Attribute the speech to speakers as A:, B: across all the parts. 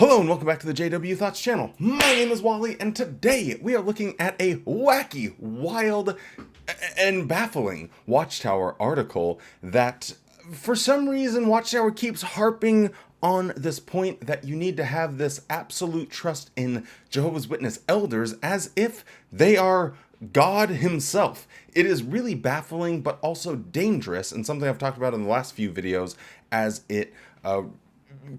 A: Hello and welcome back to the JW Thoughts channel. My name is Wally and today we are looking at a wacky, wild, and baffling Watchtower article that for some reason Watchtower keeps harping on this point that you need to have this absolute trust in Jehovah's Witness elders as if they are God himself. It is really baffling but also dangerous, and something I've talked about in the last few videos as it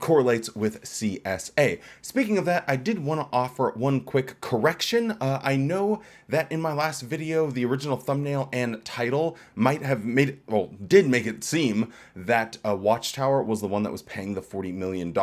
A: correlates with CSA. Speaking of that, I did want to offer one quick correction. I know that in my last video, the original thumbnail and title might have made it, well, did make it seem that Watchtower was the one that was paying the $40 million.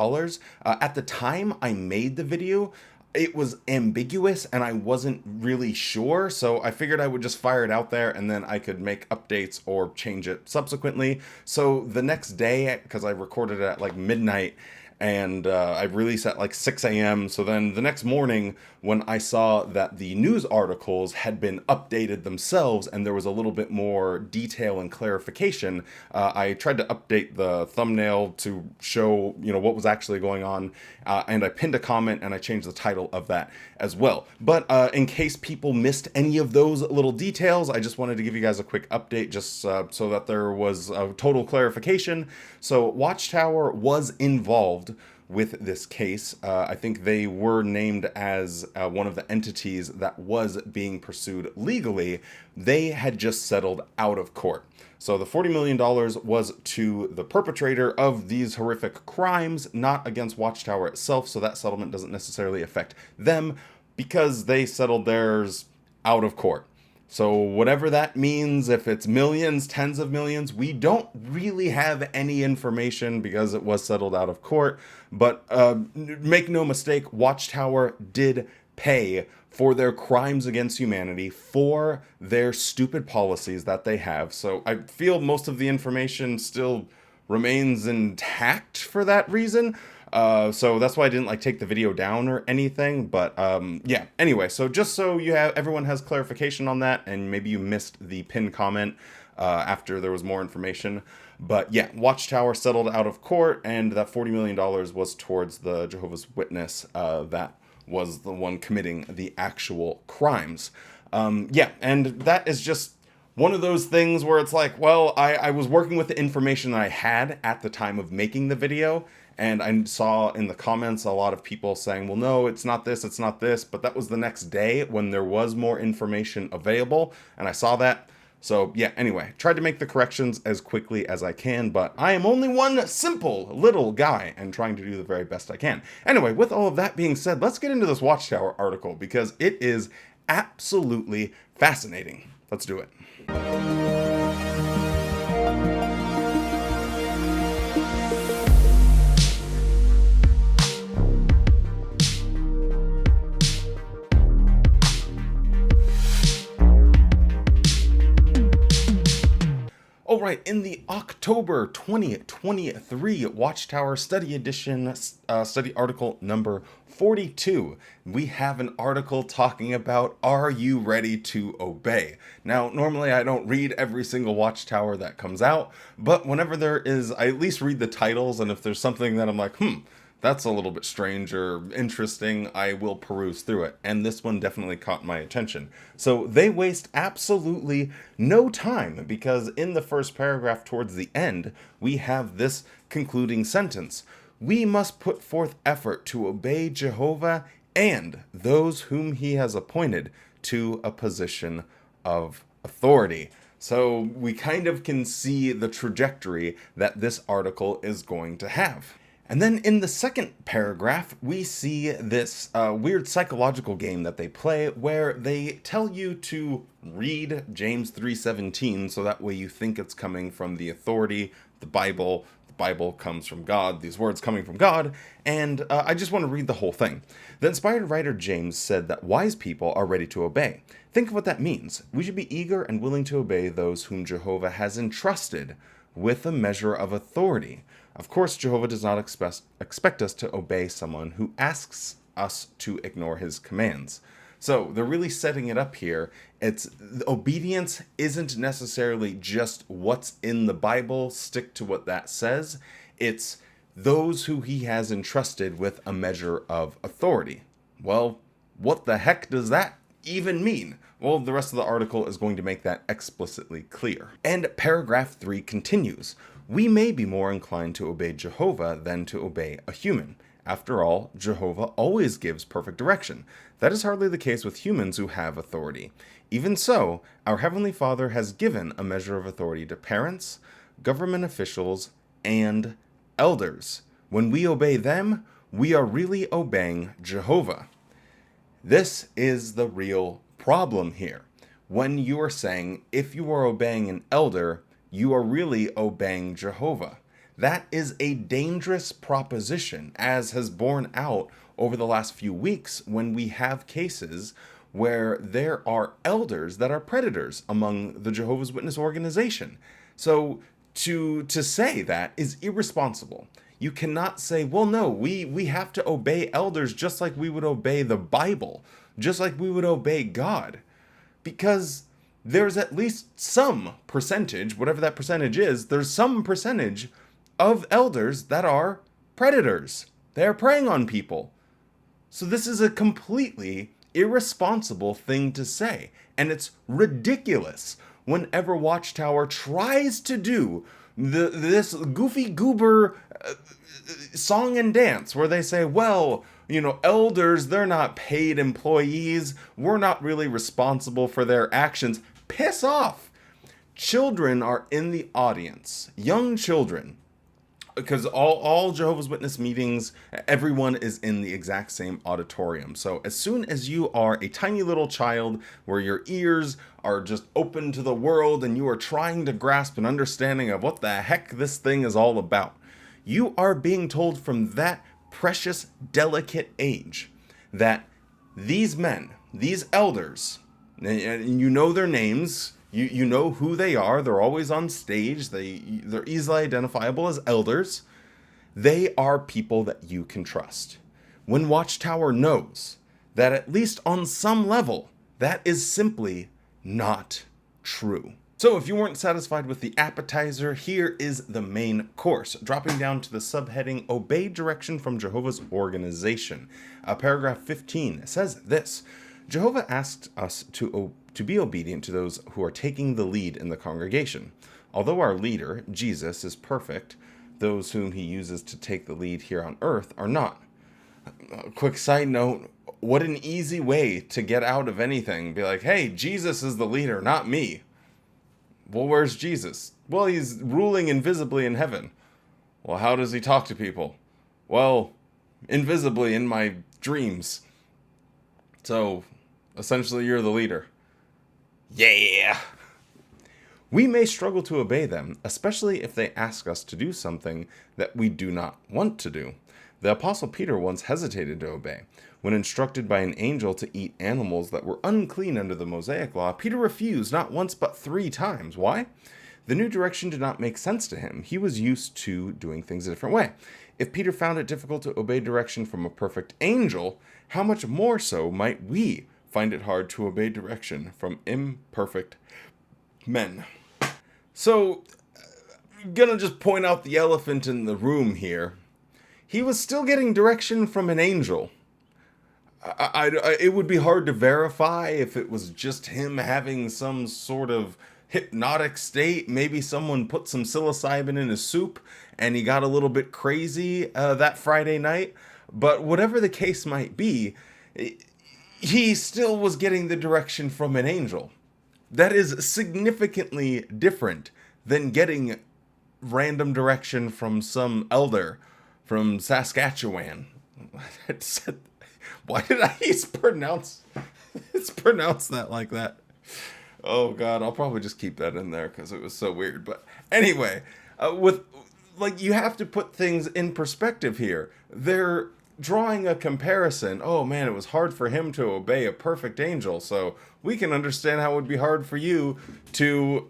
A: At the time I made the video, it was ambiguous and I wasn't really sure, so I figured I would just fire it out there and then I could make updates or change it subsequently. So the next day, because I recorded it at like midnight and I released at like 6 a.m. So then the next morning when I saw that the news articles had been updated themselves and there was a little bit more detail and clarification, I tried to update the thumbnail to show, what was actually going on. And I pinned a comment and I changed the title of that as well. But in case people missed any of those little details, I just wanted to give you guys a quick update just so that there was a total clarification. So Watchtower was involved with this case. I think they were named as one of the entities that was being pursued legally. They had just settled out of court. So the $40 million was to the perpetrator of these horrific crimes, not against Watchtower itself, so that settlement doesn't necessarily affect them because they settled theirs out of court. So whatever that means, if it's millions, tens of millions, we don't really have any information because it was settled out of court. But make no mistake, Watchtower did pay for their crimes against humanity, for their stupid policies that they have. So I feel most of the information still remains intact for that reason. So that's why I didn't take the video down or anything, but yeah, anyway, so just so everyone has clarification on that, and maybe you missed the pinned comment after there was more information, but yeah, Watchtower settled out of court, and that $40 million was towards the Jehovah's Witness that was the one committing the actual crimes. Yeah, and that is just one of those things where it's like, well, I was working with the information that I had at the time of making the video, and I saw in the comments a lot of people saying, well, no, it's not this, but that was the next day when there was more information available, and I saw that. So yeah, anyway, tried to make the corrections as quickly as I can, but I am only one simple little guy and trying to do the very best I can. Anyway, with all of that being said, let's get into this Watchtower article because it is absolutely fascinating. Let's do it. Alright, in the October 2023 Watchtower Study Edition, study article number 42, we have an article talking about, are you ready to obey? Now, normally I don't read every single Watchtower that comes out, but whenever there is, I at least read the titles, and if there's something that I'm like, that's a little bit strange or interesting, I will peruse through it. And this one definitely caught my attention. So they waste absolutely no time because in the first paragraph towards the end, we have this concluding sentence. We must put forth effort to obey Jehovah and those whom he has appointed to a position of authority. So we kind of can see the trajectory that this article is going to have. And then in the second paragraph, we see this weird psychological game that they play where they tell you to read James 3:17 so that way you think it's coming from the authority, the Bible. The Bible comes from God, these words coming from God, and I just want to read the whole thing. The inspired writer James said that wise people are ready to obey. Think of what that means. We should be eager and willing to obey those whom Jehovah has entrusted with a measure of authority. Of course, Jehovah does not expect us to obey someone who asks us to ignore his commands. So they're really setting it up here. Obedience isn't necessarily just what's in the Bible, stick to what that says. It's those who he has entrusted with a measure of authority. Well, what the heck does that even mean? Well, the rest of the article is going to make that explicitly clear. And paragraph 3 continues. We may be more inclined to obey Jehovah than to obey a human. After all, Jehovah always gives perfect direction. That is hardly the case with humans who have authority. Even so, our Heavenly Father has given a measure of authority to parents, government officials, and elders. When we obey them, we are really obeying Jehovah. This is the real problem here. When you are saying, if you are obeying an elder, you are really obeying Jehovah. That is a dangerous proposition, as has borne out over the last few weeks when we have cases where there are elders that are predators among the Jehovah's Witness organization. So to say that is irresponsible. You cannot say, well, no, we have to obey elders just like we would obey the Bible, just like we would obey God, because there's at least some percentage, whatever that percentage is, there's some percentage of elders that are predators. They are preying on people. So this is a completely irresponsible thing to say, and it's ridiculous whenever Watchtower tries to do this goofy goober song and dance where they say, well, elders, they're not paid employees. We're not really responsible for their actions. Piss off. Children are in the audience. Young children. Because all Jehovah's Witness meetings, everyone is in the exact same auditorium. So as soon as you are a tiny little child where your ears are just open to the world and you are trying to grasp an understanding of what the heck this thing is all about, you are being told from that precious, delicate age that these men, these elders, and you know their names, you know who they are, they're always on stage, they're easily identifiable as elders, they are people that you can trust. When Watchtower knows that at least on some level, that is simply not true. So if you weren't satisfied with the appetizer, here is the main course. Dropping down to the subheading, Obey Direction from Jehovah's Organization. Paragraph 15 says this: Jehovah asked us to be obedient to those who are taking the lead in the congregation. Although our leader, Jesus, is perfect, those whom he uses to take the lead here on earth are not. Quick side note, what an easy way to get out of anything. Be like, hey, Jesus is the leader, not me. Well, where's Jesus? Well, he's ruling invisibly in heaven. Well, how does he talk to people? Well, invisibly in my dreams. So, essentially, you're the leader. Yeah! We may struggle to obey them, especially if they ask us to do something that we do not want to do. The Apostle Peter once hesitated to obey. When instructed by an angel to eat animals that were unclean under the Mosaic law, Peter refused not once but 3 times. Why? The new direction did not make sense to him. He was used to doing things a different way. If Peter found it difficult to obey direction from a perfect angel, how much more so might we find it hard to obey direction from imperfect men? So, I'm gonna just point out the elephant in the room here. He was still getting direction from an angel. It would be hard to verify if it was just him having some sort of hypnotic state. Maybe someone put some psilocybin in his soup and he got a little bit crazy that Friday night. But whatever the case might be, he still was getting the direction from an angel. That is significantly different than getting random direction from some elder from Saskatchewan. Why did I pronounce that like that? Oh God, I'll probably just keep that in there because it was so weird. But anyway, you have to put things in perspective here. They're drawing a comparison. Oh man, it was hard for him to obey a perfect angel, so we can understand how it would be hard for you to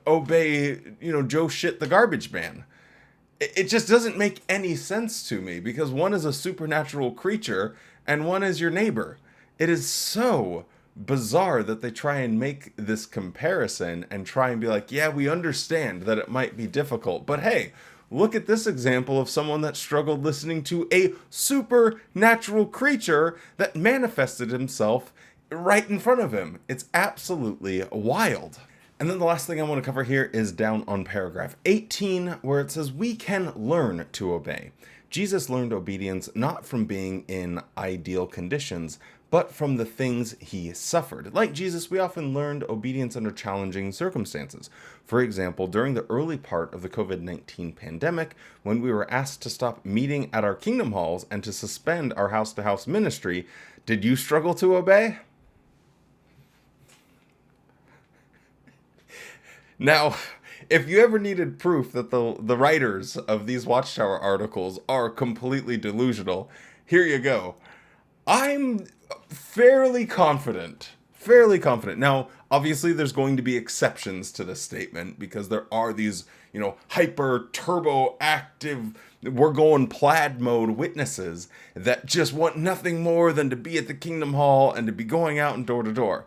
A: obey, Joe Shit the garbage man. It just doesn't make any sense to me because one is a supernatural creature and one is your neighbor. It is so bizarre that they try and make this comparison and try and be like, yeah, we understand that it might be difficult, but hey, look at this example of someone that struggled listening to a supernatural creature that manifested himself right in front of him. It's absolutely wild. And then the last thing I want to cover here is down on paragraph 18, where it says, we can learn to obey. Jesus learned obedience not from being in ideal conditions, but from the things he suffered. Like Jesus, we often learned obedience under challenging circumstances. For example, during the early part of the COVID-19 pandemic, when we were asked to stop meeting at our kingdom halls and to suspend our house-to-house ministry, did you struggle to obey? Now, if you ever needed proof that the writers of these Watchtower articles are completely delusional, here you go. I'm fairly confident. Now, obviously, there's going to be exceptions to this statement because there are these, hyper turbo active, we're going plaid mode witnesses that just want nothing more than to be at the Kingdom Hall and to be going out and door to door.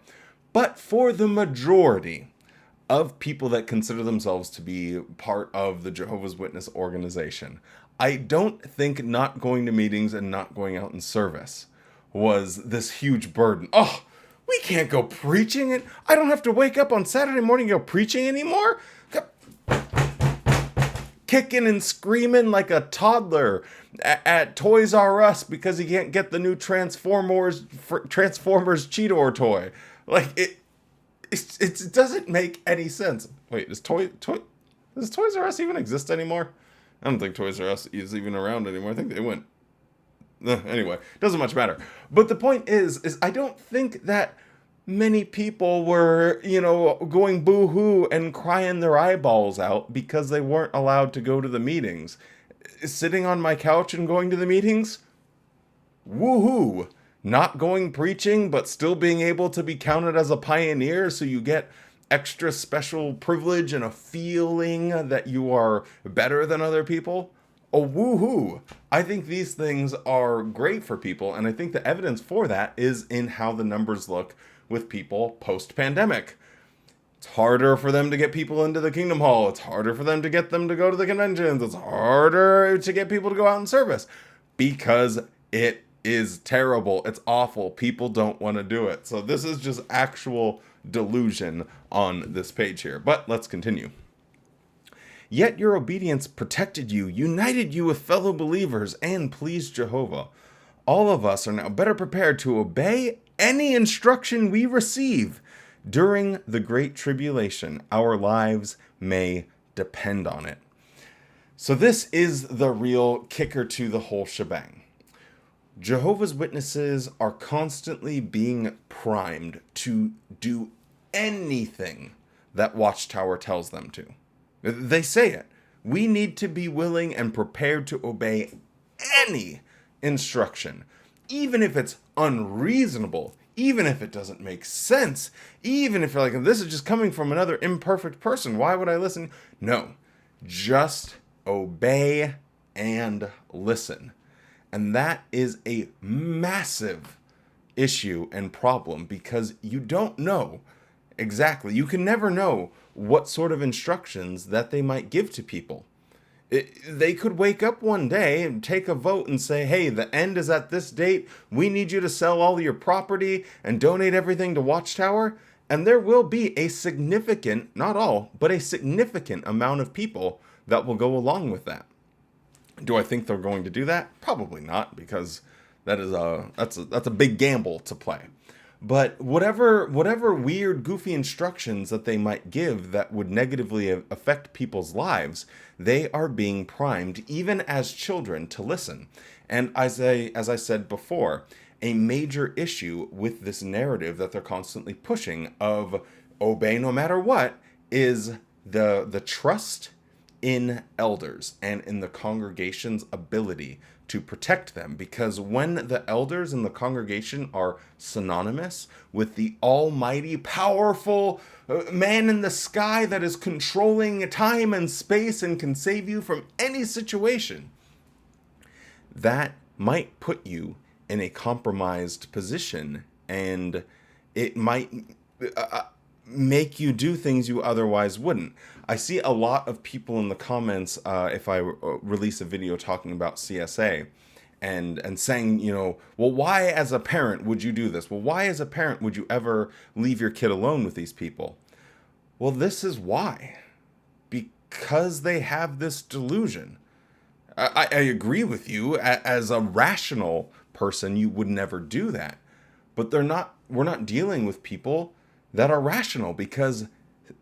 A: But for the majority of people that consider themselves to be part of the Jehovah's Witness organization, I don't think not going to meetings and not going out in service was this huge burden. Oh, we can't go preaching, and I don't have to wake up on Saturday morning and go preaching anymore? Kicking and screaming like a toddler at Toys R Us because he can't get the new Transformers Cheetor toy. Like, it doesn't make any sense. Wait, does Toys R Us even exist anymore? I don't think Toys R Us is even around anymore. I think they went. Anyway, doesn't much matter. But the point is I don't think that many people were, going boo-hoo and crying their eyeballs out because they weren't allowed to go to the meetings. Sitting on my couch and going to the meetings? Woohoo! Not going preaching, but still being able to be counted as a pioneer, so you get extra special privilege and a feeling that you are better than other people. Oh, woohoo! I think these things are great for people, and I think the evidence for that is in how the numbers look with people post-pandemic. It's harder for them to get people into the Kingdom Hall. It's harder for them to get them to go to the conventions. It's harder to get people to go out in service because it is terrible. It's awful. People don't want to do it. So this is just actual delusion on this page here. But let's continue. Yet your obedience protected you, united you with fellow believers, and pleased Jehovah. All of us are now better prepared to obey any instruction we receive. During the Great Tribulation, our lives may depend on it. So this is the real kicker to the whole shebang. Jehovah's Witnesses are constantly being primed to do anything that Watchtower tells them to. They say it. We need to be willing and prepared to obey any instruction, even if it's unreasonable, even if it doesn't make sense, even if you're like, this is just coming from another imperfect person. Why would I listen? No, just obey and listen. And that is a massive issue and problem because you don't know exactly. You can never know what sort of instructions that they might give to people. They could wake up one day and take a vote and say, hey, the end is at this date. We need you to sell all your property and donate everything to Watchtower. And there will be a significant, not all, but a significant amount of people that will go along with that. Do I think they're going to do that? Probably not, because that's a big gamble to play. But whatever weird, goofy instructions that they might give that would negatively affect people's lives, they are being primed, even as children, to listen. And as I said before, a major issue with this narrative that they're constantly pushing of obey no matter what is the trust in elders and in the congregation's ability to protect them, because when the elders in the congregation are synonymous with the almighty, powerful man in the sky that is controlling time and space and can save you from any situation, that might put you in a compromised position, and it might make you do things you otherwise wouldn't. I see a lot of people in the comments, if I release a video talking about CSA, and saying, well, why as a parent would you do this? Well, why as a parent would you ever leave your kid alone with these people? Well, this is why. Because they have this delusion. I agree with you. As a rational person, you would never do that. But we're not dealing with people that are rational, because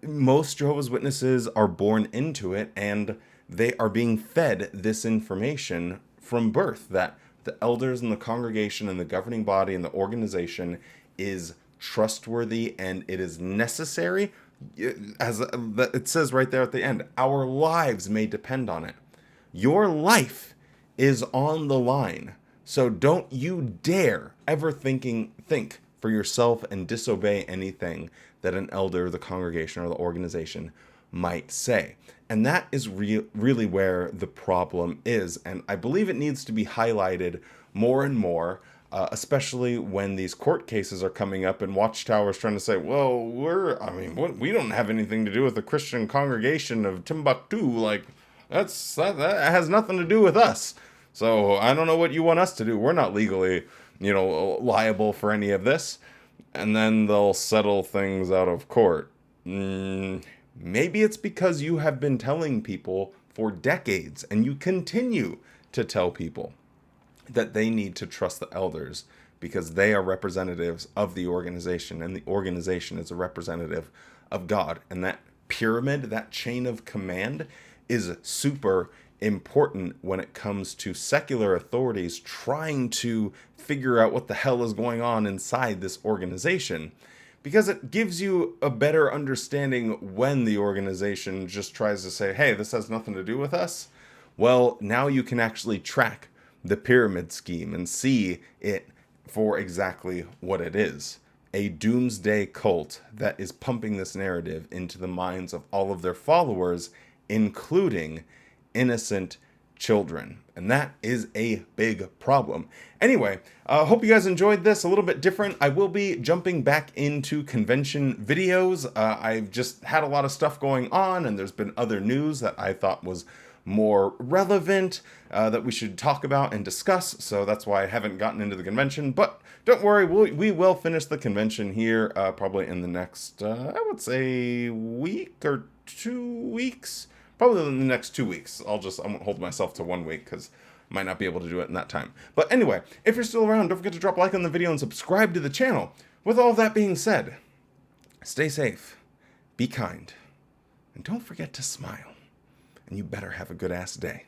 A: most Jehovah's Witnesses are born into it, and they are being fed this information from birth, that the elders and the congregation and the governing body and the organization is trustworthy and it is necessary. As it says right there at the end, our lives may depend on it. Your life is on the line. So don't you dare ever think for yourself and disobey anything that an elder, the congregation, or the organization might say. And that is really where the problem is. And I believe it needs to be highlighted more and more, especially when these court cases are coming up and Watchtower is trying to say, well, we don't have anything to do with the Christian congregation of Timbuktu. Like, that has nothing to do with us. So I don't know what you want us to do. We're not legally, liable for any of this. And then they'll settle things out of court. Maybe it's because you have been telling people for decades, and you continue to tell people that they need to trust the elders because they are representatives of the organization, and the organization is a representative of God. And that pyramid, that chain of command, is super important when it comes to secular authorities trying to figure out what the hell is going on inside this organization, because it gives you a better understanding when the organization just tries to say, hey, this has nothing to do with us. Well, now you can actually track the pyramid scheme and see it for exactly what it is. A doomsday cult that is pumping this narrative into the minds of all of their followers, including innocent children. And that is a big problem. Anyway, hope you guys enjoyed this. A little bit different. I will be jumping back into convention videos. I've just had a lot of stuff going on, and there's been other news that I thought was more relevant that we should talk about and discuss. So that's why I haven't gotten into the convention. But don't worry, we will finish the convention here probably in the next, I would say, week or 2 weeks. Probably in the next 2 weeks. I won't hold myself to 1 week because I might not be able to do it in that time. But anyway, if you're still around, don't forget to drop a like on the video and subscribe to the channel. With all that being said, stay safe, be kind, and don't forget to smile. And you better have a good ass day.